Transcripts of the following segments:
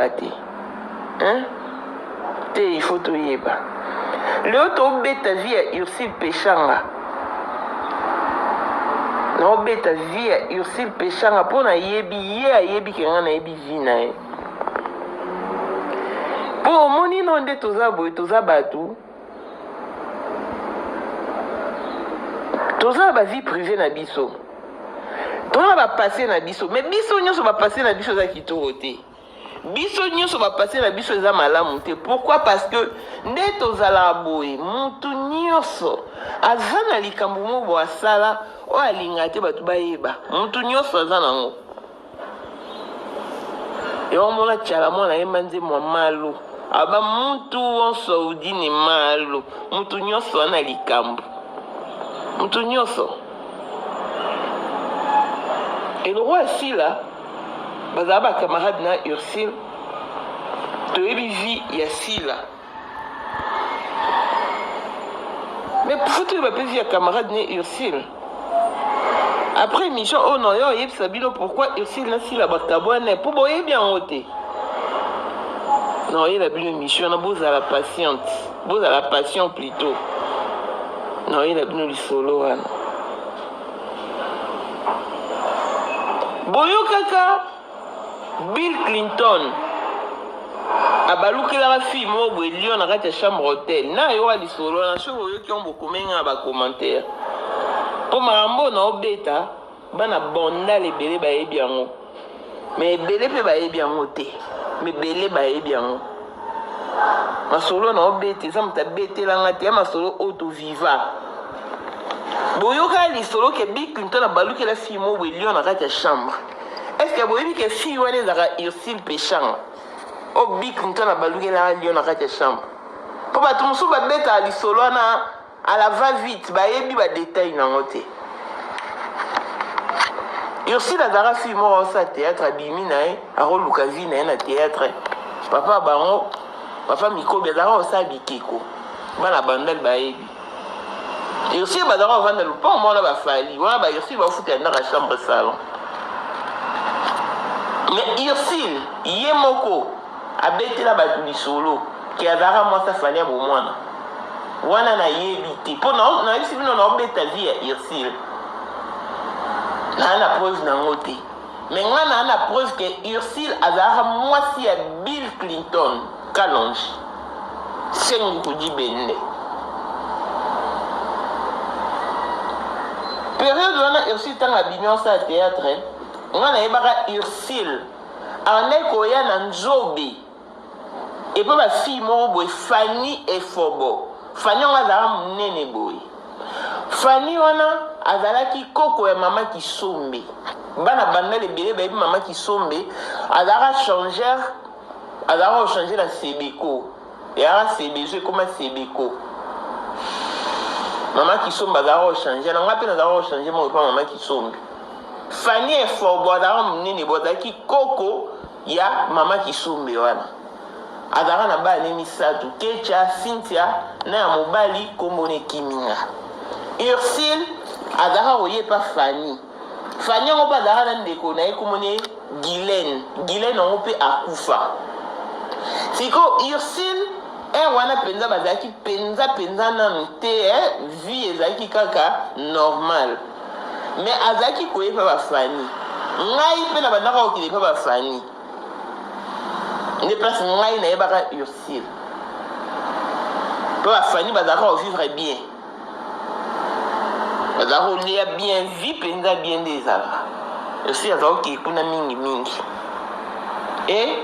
toyeba te. Hein? Te, il faut toyeba. Leo tobeta vie ya Ursule Pechanga. Naobeta vie ya Ursule Pechanga pona yebi ye ayebi kenga na yebi vie na ye. Po omoni no nde toza boye toza batu. Toza ba vie privée na biso. Toza ba passer na biso, mais biso nyonso ba passer na biso za kitoko te. Biso nyonso ba passer na biso za malamu te. Pourquoi? Parce que nde tozala boye mutu nyonso azana likambo mo bo asala o alinga te batu bayeba. Mutu nyonso azana ngo. Et on mona tchala mona yemanze mwa malo. Aba mutu wonso udini malo. Mutu nyonso ana likambo. Mutu nyonso. Et le roi Sila, bazaba camarade na Ursule, toyebi vie ya Sila. Mais pour tout le vie ya camarade na Ursule. Après mission, oh non, yo yeb sabino pourquoi Ursule na Sila batabwane pour boye bien oté. Non, il a bu une mission, on a beau à la patiente, beau à la passion plutôt. Non, il a bu le solo. Boyo kaka Bill Clinton abalukela la fille mo boye lion na kati chambre hôtel na yo ali solo na sho boyo ki on bokomenga ba commentaire po marambo na obeta bana bonda le belé ba yebi yango mais belé pe ba yebi yango te mais belé ba yebi yango masolo na obeta ça mta betela ngati masolo auto viva boyo ka li solo ke Bill Clinton abalukela fille mo boye lion na kati chambre. Est-ce que vous voyez que si vous avez Ursule Pechanga, au Bill Clinton a baloué la lion dans la chambre. Pour que tout le monde soit bête à l'isolo, à la va-vite, il y a des détails dans le thé. Ursule a d'ara fille mort au théâtre à Bimina, à Rolukazine, à théâtre. Papa Baron, papa Miko, il y a aussi à Bikeko. Voilà, bandel baébi. Ursule a d'ara vendre le pont, moi, là, fallu. Voilà, Ursule va foutre dans la chambre salon. Mais Ursule, Yemoko, a bêté la batouli solo, qui a d'ara moi ça fallait pour moi. Wana na yebité. Pour nous, on a eu non bêté vie à Ursule. Na la preuve n'a ngoté. Mais on a la preuve que Ursule a d'ara moi si à Bill Clinton, Kalonji. C'est un coup dit bende. Période où on a Ursule tant abîmé en sa théâtre. On a eu Ursule. On a koya na nzobe. Et puis ma fille mo boy Fanny et Fobo. Fanny on a zara munene boy. Fanny wana azala ki koko ya maman ki sombe. Bana banda le bébé baby maman ki sombe. Azara changer la Sebeko. Et ara CBG comme Sebeko. Maman qui sombe azara changer. Na ngapi na azara changer mo pa maman qui sombe. Fanny et Fobo azara munene boy ki koko ya maman qui sombe wana. Azara na ba nemi satu Kecha Cynthia na mobali komone Kiminga. Ursule azara oye pa Fanny. Fanny on pa azara na ndeko na komone Guylaine on pe akufa. Siko Ursule wana penza bazaki penza na nte vie ezaki kaka normal. Mais azaki koye pa ba Fanny. Ngai pe na bandaka okile pa ba Fanny. Ne place ngai na yebaka Ursule. Pour la Fanny bazaka vivre bien. Bazaka lia bien vie penza bien des ala. Ursule azaka ki kuna mingi. Et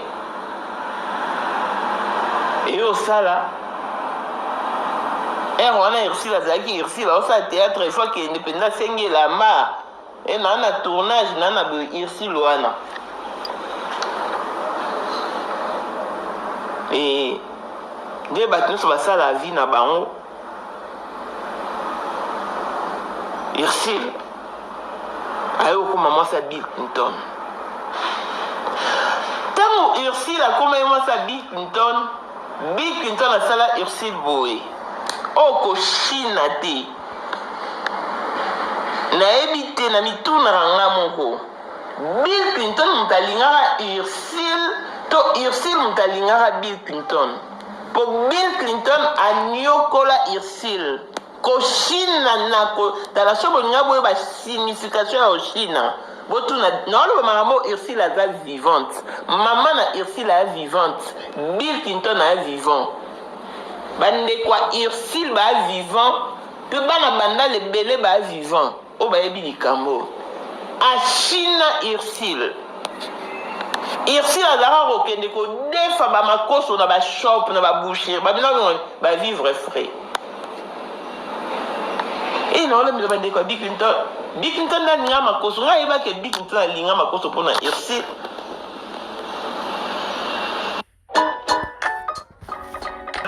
au sala on a Ursule azaki Ursule au sa théâtre il faut que indépendant senge la ma et na tournage na Ursule wana. Et des bâtiments sur la vie na bango. Ursule ayo ko maman sa Bill Clinton. Tant Ursule a comme maman sa Bill Clinton a sala Ursule boy. O ko China te. Na ebite na mituna ranga moko. Bill Clinton mtalinga Ursule to Ursule mtalingaka Bill Clinton po Bill Clinton aniokola Ursule koshina na ko tala sobo ngabo ba signification ya Oshina botuna nalo maman Ursule aza vivante maman na Ursule est vivante Bill Clinton est vivant bande kwa Ursule ba vivant pe bana banda le belé ba vivant o ba yebi likambo Ashina Ursule azara kokende ko defa ba makoso na ba shop na ba boucherie ba bina ba vivre frais et non le mi ba de ko Bill Clinton na ninga makoso nga yeba ke Bill Clinton na linga makoso pona Ursule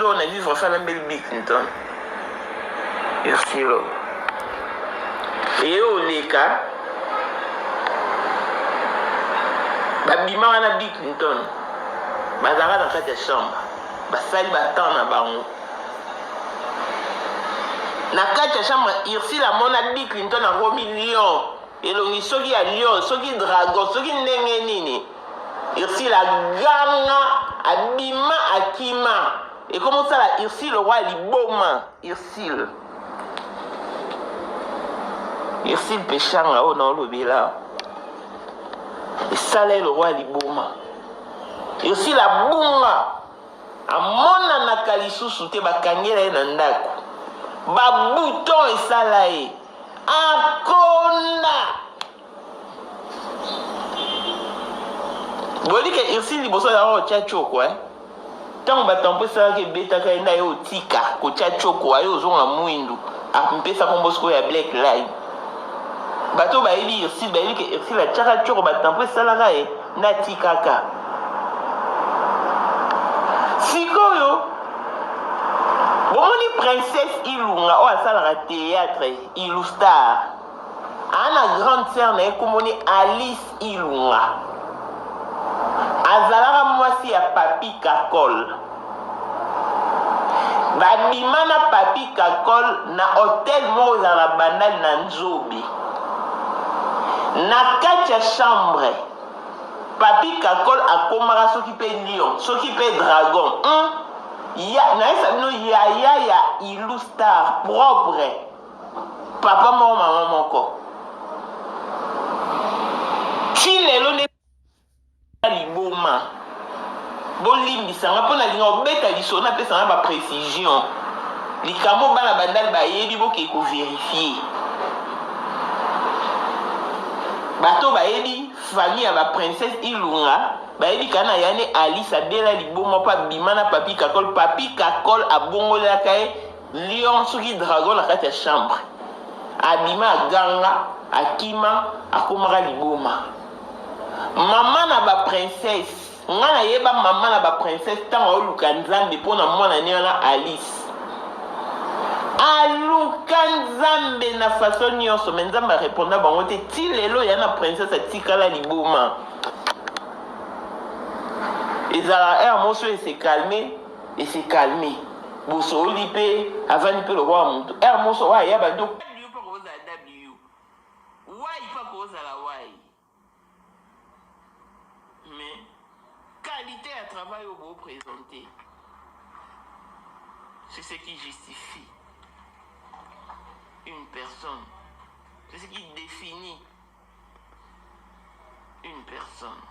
on a vivre frais na bel Bill Clinton Ursule et au leka babima wana Bill Clinton bazaka na kati ya chambre basali batemps na bango na kati ya chambre Ursule amona Bill Clinton akomi lion elongi soki ya lion soki dragon soki ndenge nini Ursule aganga abima akima ekomosala Ursule roi liboma Ursule pechanga oyo na olobela esala le roi liboma Ursule abunga amonanaka lisusu te bakangela ye na ndako babuton esala ye akonda bolike Ursule liboso yango otya tioko ntango batampo esalaka ebetaka ye nda ye otika kotya tioko aye ozonga mwindu ampesa kombo sikoyo ya black line bato bayebi Ursule bayebi ke Ursule atiaka tioko batampo esalaka ye natikaka sikoyo bomoni princesse Ilunga oyo asalaka théâtre Ilustar ana grande sœur na ye komoni Alice Ilunga azalaka mwasi ya Papi Kakol babima na Papi Kakol na hotel moko eza na bandali na Nzobe na kati ya chambre Papi Kakol akomaka soki pe lion soki pe dragon nayesa bino yaya ya Ilustar propre papa moko mama moko ti lelo nde liboma bolimbisanga mpo na linga obeta liso napesanga baprécision likambo bana bandali bayebi boke koverifie bato bayebi famille ya baprincesse Ilunga bayebi kana yane Alice abela liboma mpo abima na Papi Kakol abongolaka ye lion soki dragon na kati ya chambre abima aganga akima akomaka liboma mama na baprincesse nga nayeba mama na baprincesse ntango aoluka nzambe mpo na mwana ne wana Alice aluka nzambe na façon nyonso me nzambe areponda bango te ti lelo ya na princesse atikala liboma ezala ere moso ese calme bosoli mpe avandi mpe lokwa motu ere moso wa ayaba do mpa kozala w wai mpa kozala wai mais qualité ya travail oyo boprésente c'est ce qui justifie une personne. C'est ce qui définit une personne.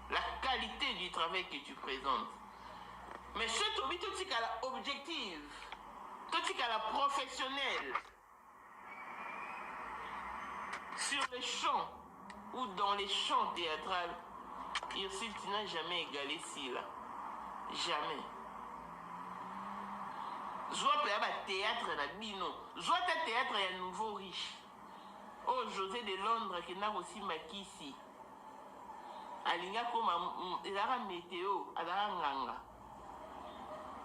La qualité du travail que tu présentes. Mais ce tobi, tout ce qu'à la objective, tout ce qu'à la professionnelle, sur les champs ou dans les champs théâtrales, Ursule, tu n'as jamais égalé Sila. Jamais. Soit théâtre na bino, soit théâtre ya nouveau riche. Oh José de Londres qui n'a aussi makisi. Alinga koma ezara météo, azara nganga.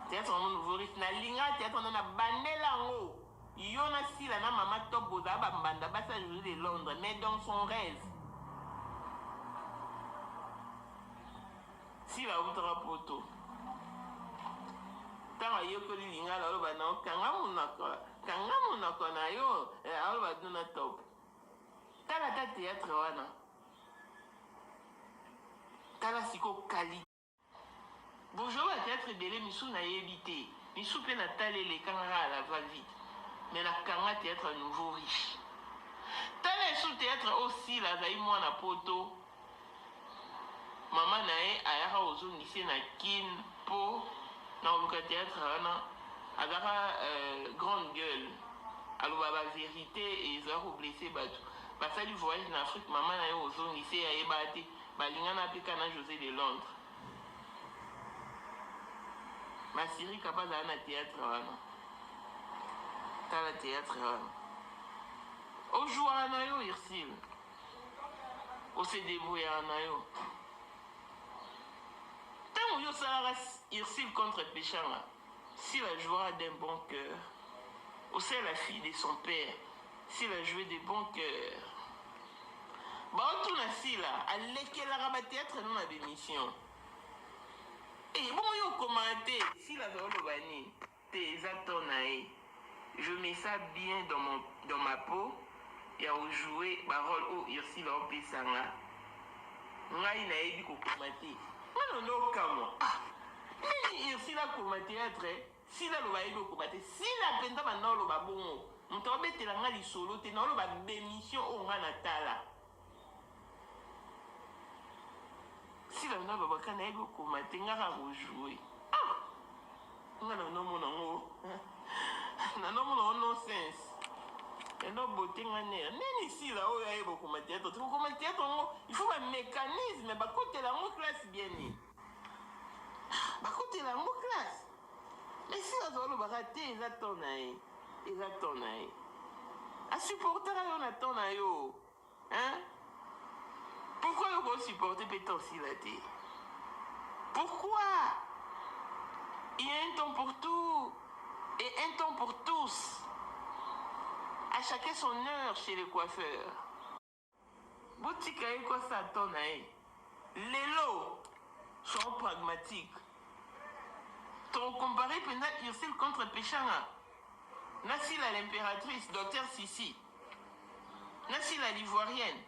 Théâtre nouveau riche na linga théâtre na bandela ngo. Yona Sila na mama top boza ba mbanda basa José de Londres mais dans son rêve. Sila outra poto. Tanga yokoli linga la oloba na kanga munako na yo oloba duna top tala ta théâtre wana tala siko qualité Bonjour à théâtre belé misu na yebité. Misu pe na talele kangara à la va-vite. Mais na kanga théâtre nouveau riche. Tala sous théâtre aussi la zaï mwana poto. Maman nae ayaka ozongisi na kin po na oluka théâtre wana azaka grande gueule. Alors la vérité et ils ont blessé bateau. Parce que voyage en Afrique, maman nae ozongisi ayebate. Balinga na pika na José de Londres. Ma série capable d'aller au théâtre wana. Tala théâtre wana. Au joueur na yo Irsil. Au se débrouiller na yo. Tant yo salara Irsil contre Péchanga. S'il a joué d'un bon cœur. Ou c'est la fille de son père. S'il a joué de bon cœur. Bah tout na si là, à l'équelle la théâtre non a démission. Et bon yo commenté si la zolo bani tes atonae. Je mets ça bien dans ma peau. Et à jouer parole au Irsil en Pesanga. Ngai na ebi ko commenté. Non non kamo. Ah. Mais Irsil a commenté être si la lo ba ebi ko commenté. Si la penda ba no lo ba bongo. Mtobe te la ngali solo te na lo ba démission o ngana tala. Si la nana babaka na ego komate ngaka rejouer. Ah! Ngana no mona ngo. Na no mona no sense. Et no beauté ngane. Neni si la o ya ego komate to. Tu komate to ngo, il faut un mécanisme ba côté la ngo classe bien ni. Ba côté la ngo classe. Mais si la zolo ba raté exactonae. Exactonae. A supporter yo na tona yo. Hein? Pourquoi vous supportez Pétan si la thé? Pourquoi? Il y a un temps pour tout et un temps pour tous. À chacun son heure chez les coiffeurs. Boutique à quoi ça tourne? Les lots sont pragmatiques. Ton comparé pendant Irsil contre Péchanga. Nassila l'impératrice, docteur Sissi. Nassila l'ivoirienne.